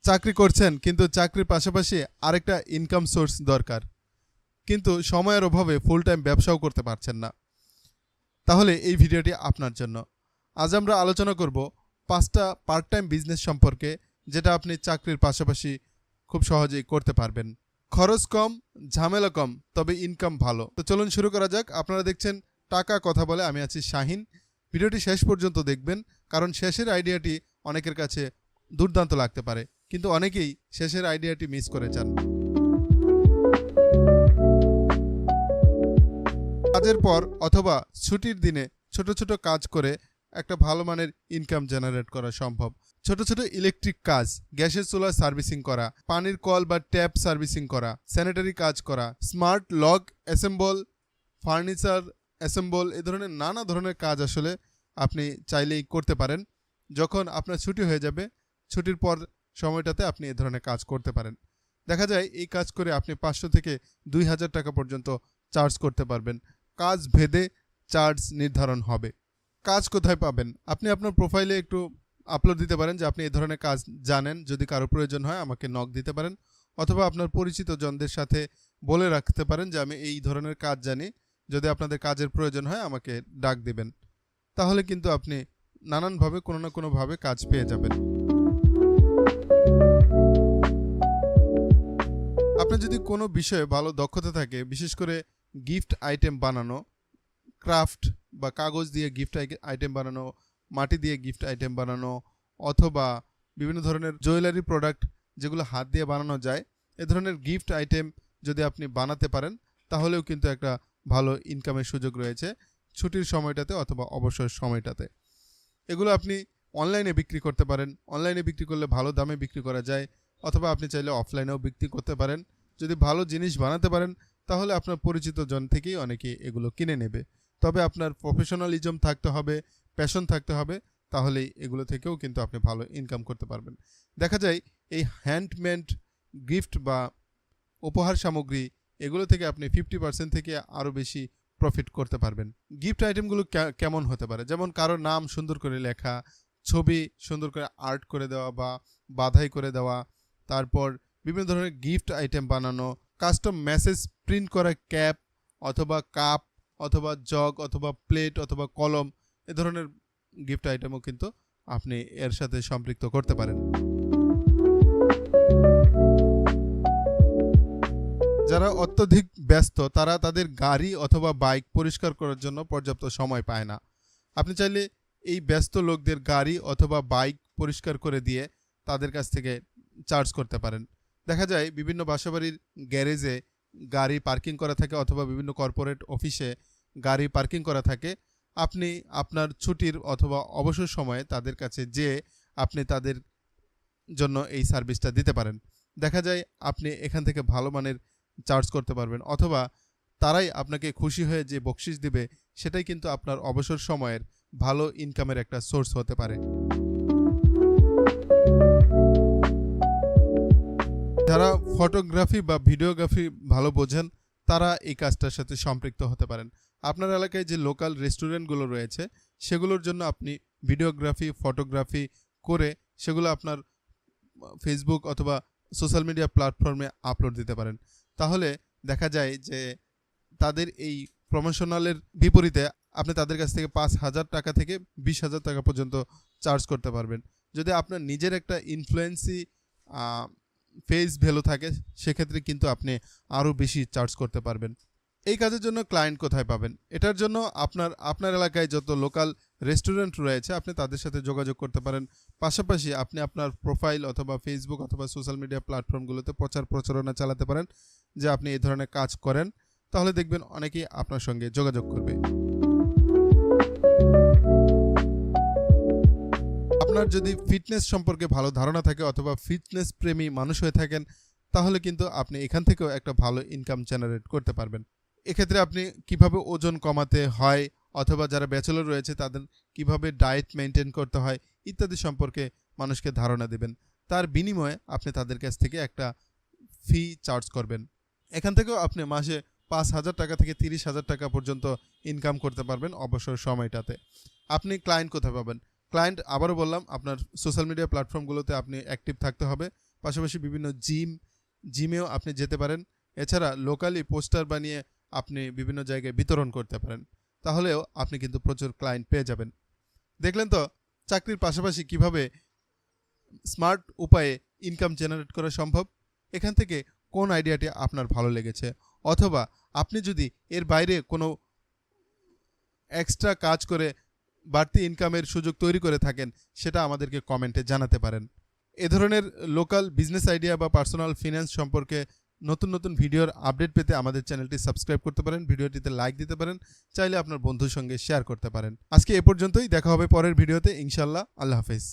চাকরি করছেন কিন্তু চাকরির পাশাপাশি আরেকটা ইনকাম সোর্স দরকার, কিন্তু সময়ের অভাবে ফুল টাইম ব্যবসাও করতে পারছেন না, তাহলে এই ভিডিওটি আপনার জন্য। আজ আমরা আলোচনা করব 5টা পার্ট টাইম বিজনেস সম্পর্কে, যেটা আপনি চাকরির পাশাপাশি খুব সহজেই করতে পারবেন। খরচ কম, ঝামেলা কম, তবে ইনকাম ভালো। তো চলুন শুরু করা যাক। আপনারা দেখছেন টাকা কথা বলে, আমি আছি শাহিন। ভিডিওটি শেষ পর্যন্ত দেখবেন, কারণ শেষের আইডিয়াটি অনেকের কাছে দুর্দান্ত লাগতে পারে, কিন্তু অনেকেই শেষের আইডিয়াটি মিস করে যান। কাজের পর অথবা ছুটির দিনে ছোট ছোট কাজ করে একটা ভালো মানের ইনকাম জেনারেট করা সম্ভব। ছোট ছোট ইলেকট্রিক কাজ, গ্যাসের চুলা সার্ভিসিং করা, পানির কল বা ট্যাপ সার্ভিসিং করা, স্যানিটারি কাজ করা, smart lock assemble, furniture assemble, এ ধরনের নানা ধরনের কাজ আসলে আপনি চাইলেই করতে পারেন। যখন আপনার ছুটি হয়ে যাবে, ছুটির পর সময়টাতে আপনি এ ধরনের কাজ করতে পারেন। দেখা যায় এই কাজ করে আপনি 500 থেকে 2000 টাকা পর্যন্ত চার্জ করতে পারবেন। কাজ ভেদে চার্জ নির্ধারণ হবে। কাজ কোথায় পাবেন? আপনি আপনার প্রোফাইলে একটু আপলোড দিতে পারেন যে আপনি এই ধরনের কাজ জানেন। যদি কারো প্রয়োজন হয় আমাকে নক দিতে পারেন, অথবা আপনার পরিচিত জনদের সাথে বলে রাখতে পারেন যে আমি এই ধরনের কাজ জানি, যদি আপনাদের কাজের প্রয়োজন হয় আমাকে ডাক দিবেন। তাহলে কিন্তু আপনি নানানভাবে কোনো না কোনোভাবে কাজ পেয়ে যাবেন। আপনার যদি কোনো বিষয়ে ভালো দক্ষতা থাকে, বিশেষ করে গিফট আইটেম বানানো, ক্রাফট বা কাগজ দিয়ে গিফট আইটেম বানানো, মাটি দিয়ে গিফট আইটেম বানানো, অথবা বিভিন্ন ধরনের জুয়েলারি প্রোডাক্ট যেগুলো হাত দিয়ে বানানো যায়, এ ধরনের গিফট আইটেম যদি আপনি বানাতে পারেন, তাহলেও কিন্তু একটা ভালো ইনকামের সুযোগ রয়েছে ছুটির সময়টাতে অথবা অবসর সময়টাতে। এগুলো আপনি অনলাইনে বিক্রি করতে পারেন। অনলাইনে বিক্রি করলে ভালো দামে বিক্রি করা যায়, অথবা আপনি চাইলে অফলাইনেও বিক্রি করতে পারেন। যদি ভালো জিনিস বানাতে পারেন, তাহলে আপনার পরিচিত জন থেকেই অনেকে এগুলো কিনে নেবে। তবে আপনার প্রফেশনালিজম থাকতে হবে, প্যাশন থাকতে হবে, তাহলেই এগুলো থেকেও কিন্তু আপনি ভালো ইনকাম করতে পারবেন। দেখা যায় এই হ্যান্ডমেড গিফট বা উপহার সামগ্রী, এগুলো থেকে আপনি 50% থেকে আরও বেশি প্রফিট করতে পারবেন। গিফট আইটেমগুলো কেমন হতে পারে? যেমন কারোর নাম সুন্দর করে লেখা, ছবি সুন্দর করে আর্ট করে দেওয়া বা বাধাই করে দেওয়া, তারপর বিভিন্ন ধরনের গিফট আইটেম বানানো, কাস্টম মেসেজ প্রিন্ট করা ক্যাপ অথবা কাপ অথবা জগ অথবা প্লেট অথবা কলম, এ ধরনের গিফট আইটেমও কিন্তু আপনি এর সাথে সম্পৃক্ত করতে পারেন। যারা অত্যধিক ব্যস্ত, তারা তাদের গাড়ি অথবা বাইক পরিষ্কার করার জন্য পর্যাপ্ত সময় পায় না। আপনি চাইলে এই ব্যস্ত লোকদের গাড়ি অথবা বাইক পরিষ্কার করে দিয়ে তাদের কাছ থেকে চার্জ করতে পারেন। দেখা যায় বিভিন্ন বাসাবাড়ির গ্যারেজে গাড়ি পার্কিং করা থাকে, অথবা বিভিন্ন কর্পোরেট অফিসে গাড়ি পার্কিং করা থাকে। আপনি আপনার ছুটির অথবা অবসর সময়ে তাদের কাছে যেয়ে আপনি তাদের জন্য এই সার্ভিসটা দিতে পারেন। দেখা যায় আপনি এখান থেকে ভালো মানের চার্জ করতে পারবেন, অথবা তারাই আপনাকে খুশি হয়ে যে বকশিশ দিবে, সেটাই কিন্তু আপনার অবসর সময়ের ভালো ইনকামের একটা সোর্স হতে পারে। যারা ফটোগ্রাফি বা ভিডিওগ্রাফি ভালো বোঝেন, তারা এই কাজটার সাথে সম্পৃক্ত হতে পারেন। আপনার এলাকায় যে লোকাল রেস্টুরেন্টগুলো রয়েছে, সেগুলোর জন্য আপনি ভিডিওগ্রাফি, ফটোগ্রাফি করে সেগুলো আপনার ফেসবুক অথবা সোশ্যাল মিডিয়া প্ল্যাটফর্মে আপলোড দিতে পারেন। তাহলে দেখা যায় যে তাদের এই প্রমোশনালের বিপরীতে আপনি তাদের কাছ থেকে 5,000 টাকা থেকে 20,000 টাকা পর্যন্ত চার্জ করতে পারবেন। যদি আপনার নিজের একটা ইনফ্লুয়েন্সি ফেস ভ্যালু থাকে, সেক্ষেত্রে কিন্তু আপনি আরও বেশি চার্জ করতে পারবেন। এই কাজের জন্য ক্লায়েন্ট কোথায় পাবেন? এটার জন্য আপনার এলাকায় যত লোকাল রেস্টুরেন্ট রয়েছে, আপনি তাদের সাথে যোগাযোগ করতে পারেন। পাশাপাশি আপনি আপনার প্রোফাইল অথবা ফেসবুক অথবা সোশ্যাল মিডিয়া প্ল্যাটফর্মগুলোতে প্রচারণা চালাতে পারেন যে আপনি এই ধরনের কাজ করেন। তাহলে দেখবেন অনেকেই আপনার সঙ্গে যোগাযোগ করবে। আপনার যদি ফিটনেস সম্পর্কে ভালো ধারণা থাকে অথবা ফিটনেস প্রেমী মানুষ হয়ে থাকেন, তাহলে কিন্তু আপনি এখান থেকেও একটা ভালো ইনকাম জেনারেট করতে পারবেন। এক্ষেত্রে আপনি কিভাবে ওজন কমাতে হয়, অথবা যারা ব্যাচেলর রয়েছে তাদের কিভাবে ডায়েট মেনটেন করতে হয় ইত্যাদি সম্পর্কে মানুষকে ধারণা দেবেন। তার বিনিময়ে আপনি তাদের কাছ থেকে একটা ফি চার্জ করবেন। এখান থেকেও আপনি মাসে 5,000 টাকা থেকে 30,000 টাকা পর্যন্ত ইনকাম করতে পারবেন অবসর সময়টাতে। আপনি ক্লায়েন্ট কোথায় পাবেন? ক্লায়েন্ট আবারও বললাম, আপনার সোশ্যাল মিডিয়া প্ল্যাটফর্মগুলোতে আপনি অ্যাক্টিভ থাকতে হবে। পাশাপাশি বিভিন্ন জিমেও আপনি যেতে পারেন। এছাড়া লোকালি পোস্টার বানিয়ে আপনি বিভিন্ন জায়গায় বিতরণ করতে পারেন। তাহলেও আপনি কিন্তু প্রচুর ক্লায়েন্ট পেয়ে যাবেন। দেখলেন তো চাকরির পাশাপাশি কিভাবে স্মার্ট উপায়ে ইনকাম জেনারেট করা সম্ভব। এখান থেকে কোন আইডিয়াটি আপনার ভালো লেগেছে, অথবা আপনি যদি এর বাইরে কোনো এক্সট্রা কাজ করে বাড়তি ইনকামের সুযোগ তৈরি করে থাকেন, সেটা আমাদেরকে কমেন্টে জানাতে পারেন। এ ধরনের লোকাল বিজনেস আইডিয়া বা পার্সোনাল ফিন্যান্স সম্পর্কে নতুন নতুন ভিডিওর আপডেট পেতে আমাদের চ্যানেলটি সাবস্ক্রাইব করতে পারেন, ভিডিওটিতে লাইক দিতে পারেন, চাইলে আপনার বন্ধুর সঙ্গে শেয়ার করতে পারেন। আজকে এ পর্যন্তই, দেখা হবে পরের ভিডিওতে ইনশাল্লাহ। আল্লাহ হাফেজ।